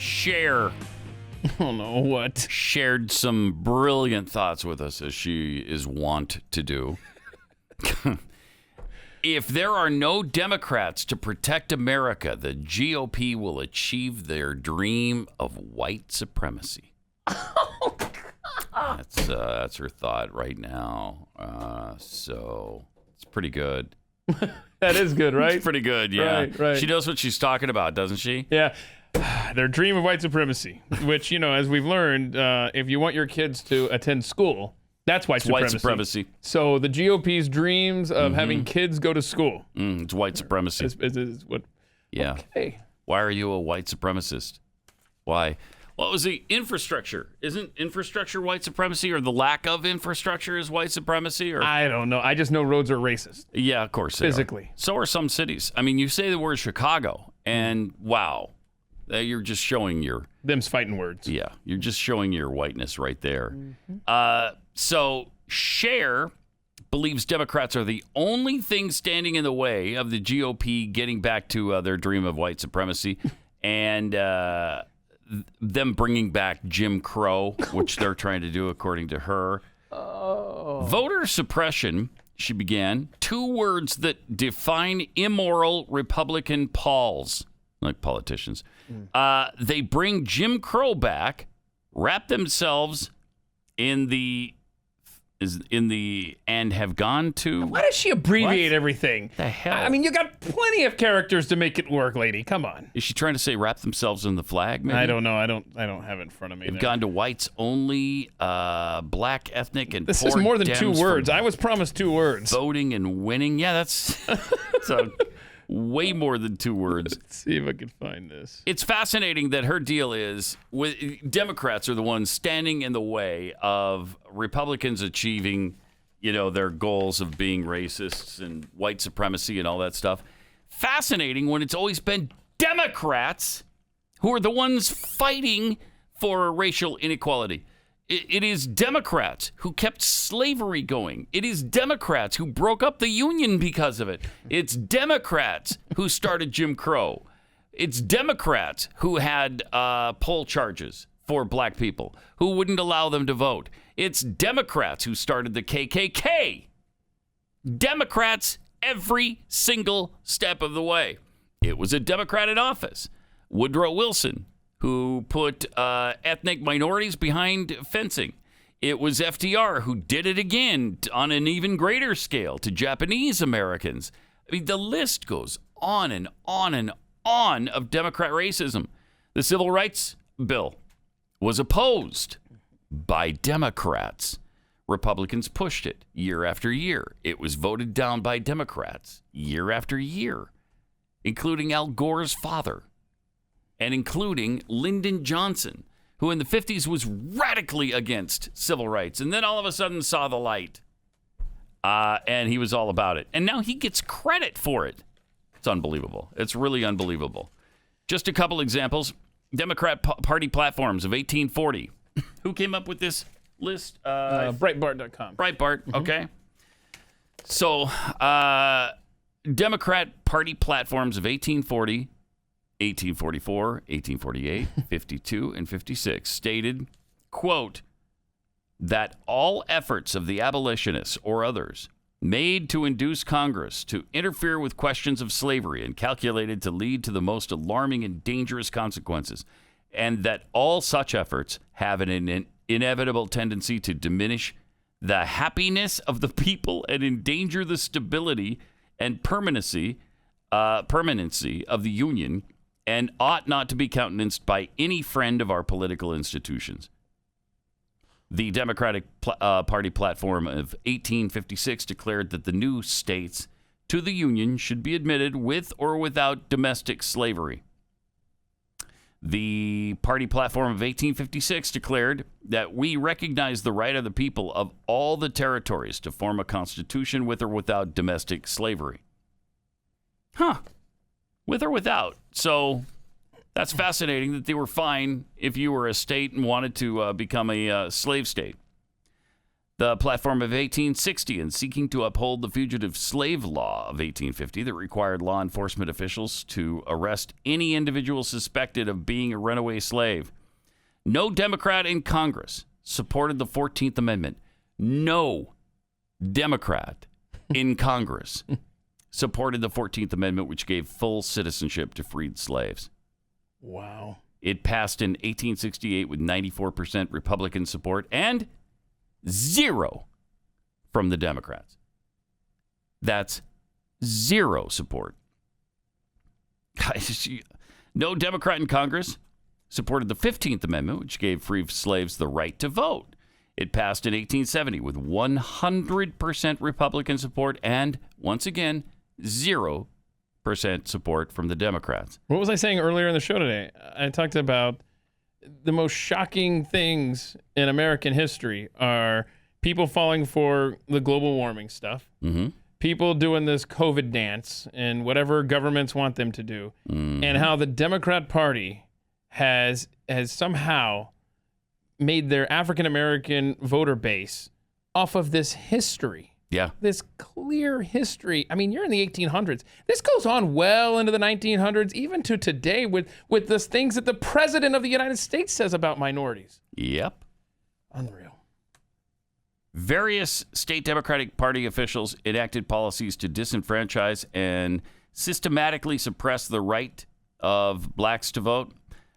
Cher. Oh, no, what? Shared some brilliant thoughts with us, as she is wont to do. If there are no Democrats to protect America, the GOP will achieve their dream of white supremacy. Oh, God. That's her thought right now. So it's pretty good. That is good, right? It's pretty good, yeah. Right. She knows what she's talking about, doesn't she? Yeah. Their dream of white supremacy, which, as we've learned, if you want your kids to attend school, that's white supremacy. White supremacy. So the GOP's dreams of having kids go to school. It's white supremacy. Is what? Yeah. Okay. Why are you a white supremacist? Why? What was the infrastructure? Isn't infrastructure white supremacy, or the lack of infrastructure is white supremacy? Or I don't know. I just know roads are racist. Yeah, of course they physically. are. So are some cities. I mean, you say the word Chicago, and wow, you're just showing your... Them's fighting words. Yeah, you're just showing your whiteness right there. Mm-hmm. So Cher believes Democrats are the only thing standing in the way of the GOP getting back to their dream of white supremacy and them bringing back Jim Crow, which they're trying to do, according to her. Oh. Voter suppression, she began, 2 words that define immoral Republican Pauls, like politicians. They bring Jim Crow back, wrap themselves in the and have gone to... Why does she abbreviate everything? The hell? I mean, you got plenty of characters to make it work, lady. Come on. Is she trying to say wrap themselves in the flag, maybe? I don't know. I don't have it in front of me. They've gone to whites only, black, ethnic, and this poor is more than Dems 2 words. I was promised 2 words. Voting and winning. Yeah, that's way more than 2 words. Let's see if I can find this. It's fascinating that her deal is Democrats are the ones standing in the way of Republicans achieving, their goals of being racists and white supremacy and all that stuff. Fascinating when it's always been Democrats who are the ones fighting for racial inequality. It is Democrats who kept slavery going. It is Democrats who broke up the Union because of it. It's Democrats who started Jim Crow. It's Democrats who had poll charges for black people, who wouldn't allow them to vote. It's Democrats who started the KKK. Democrats every single step of the way. It was a Democrat in office, Woodrow Wilson, who put ethnic minorities behind fencing. It was FDR who did it again on an even greater scale to Japanese Americans. I mean, the list goes on and on and on of Democrat racism. The Civil Rights Bill was opposed by Democrats. Republicans pushed it year after year. It was voted down by Democrats year after year, including Al Gore's father, and including Lyndon Johnson, who in the 50s was radically against civil rights, and then all of a sudden saw the light, and he was all about it. And now he gets credit for it. It's unbelievable. It's really unbelievable. Just a couple examples. Democrat Party platforms of 1840. Who came up with this list? Breitbart.com. Breitbart, okay. So, Democrat Party platforms of 1840, 1844, 1848, 52, and 56 stated, quote, that all efforts of the abolitionists or others made to induce Congress to interfere with questions of slavery and calculated to lead to the most alarming and dangerous consequences, and that all such efforts have an inevitable tendency to diminish the happiness of the people and endanger the stability and permanency of the Union, and ought not to be countenanced by any friend of our political institutions. The Democratic Party platform of 1856 declared that the new states to the Union should be admitted with or without domestic slavery. The party platform of 1856 declared that we recognize the right of the people of all the territories to form a constitution with or without domestic slavery. With or without. So that's fascinating that they were fine if you were a state and wanted to become a slave state. The platform of 1860 and seeking to uphold the fugitive slave law of 1850 that required law enforcement officials to arrest any individual suspected of being a runaway slave. No Democrat in Congress supported the 14th Amendment. No Democrat in Congress supported the 14th Amendment, which gave full citizenship to freed slaves. Wow. It passed in 1868 with 94% Republican support and 0 from the Democrats. That's 0 support. No Democrat in Congress supported the 15th Amendment, which gave free slaves the right to vote. It passed in 1870 with 100% Republican support and, once again, 0% support from the Democrats. What was I saying earlier in the show today? I talked about the most shocking things in American history are people falling for the global warming stuff, people doing this COVID dance and whatever governments want them to do, and how the Democrat Party has somehow made their African American voter base off of this history. Yeah. This clear history. I mean, you're in the 1800s. This goes on well into the 1900s, even to today with the things that the President of the United States says about minorities. Yep. Unreal. Various state Democratic Party officials enacted policies to disenfranchise and systematically suppress the right of blacks to vote.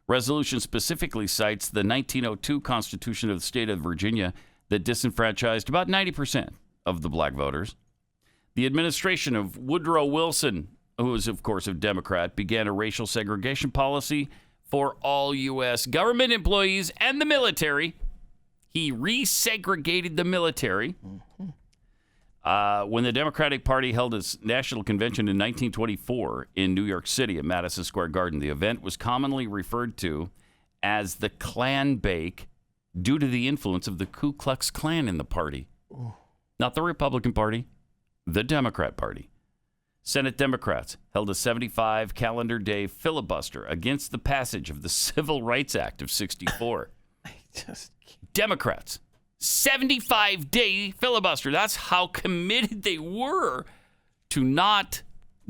Resolution specifically cites the 1902 Constitution of the state of Virginia that disenfranchised about 90% of the black voters. The administration of Woodrow Wilson, who was, of course, a Democrat, began a racial segregation policy for all U.S. government employees and the military. He resegregated the military. When the Democratic Party held its national convention in 1924 in New York City at Madison Square Garden, the event was commonly referred to as the Klan Bake due to the influence of the Ku Klux Klan in the party. Not the Republican Party, the Democrat Party. Senate Democrats held a 75 calendar day filibuster against the passage of the Civil Rights Act of 64. Democrats, 75-day filibuster. That's how committed they were to not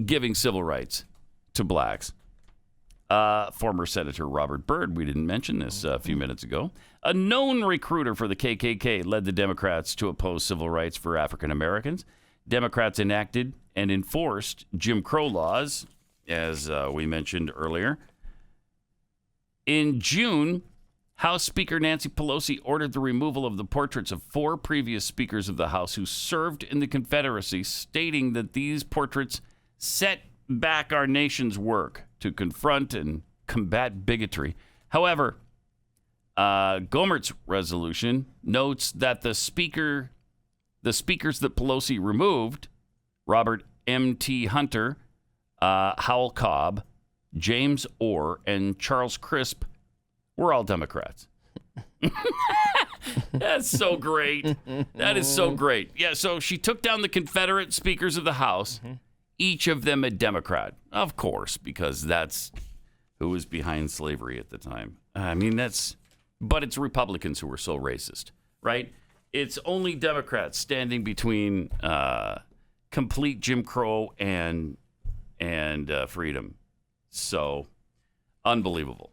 giving civil rights to blacks. Former Senator Robert Byrd, we didn't mention this a few minutes ago, a known recruiter for the KKK, led the Democrats to oppose civil rights for African Americans. Democrats enacted and enforced Jim Crow laws, as we mentioned earlier. In June, House Speaker Nancy Pelosi ordered the removal of the portraits of 4 previous speakers of the House who served in the Confederacy, stating that these portraits set back our nation's work to confront and combat bigotry. However, Gohmert's resolution notes that the speakers that Pelosi removed, Robert M.T. Hunter, Howell Cobb, James Orr, and Charles Crisp, were all Democrats. That's so great. That is so great. Yeah, so she took down the Confederate speakers of the House, each of them a Democrat, of course, because that's who was behind slavery at the time. I mean, but it's Republicans who were so racist, right? It's only Democrats standing between complete Jim Crow and freedom. So, unbelievable.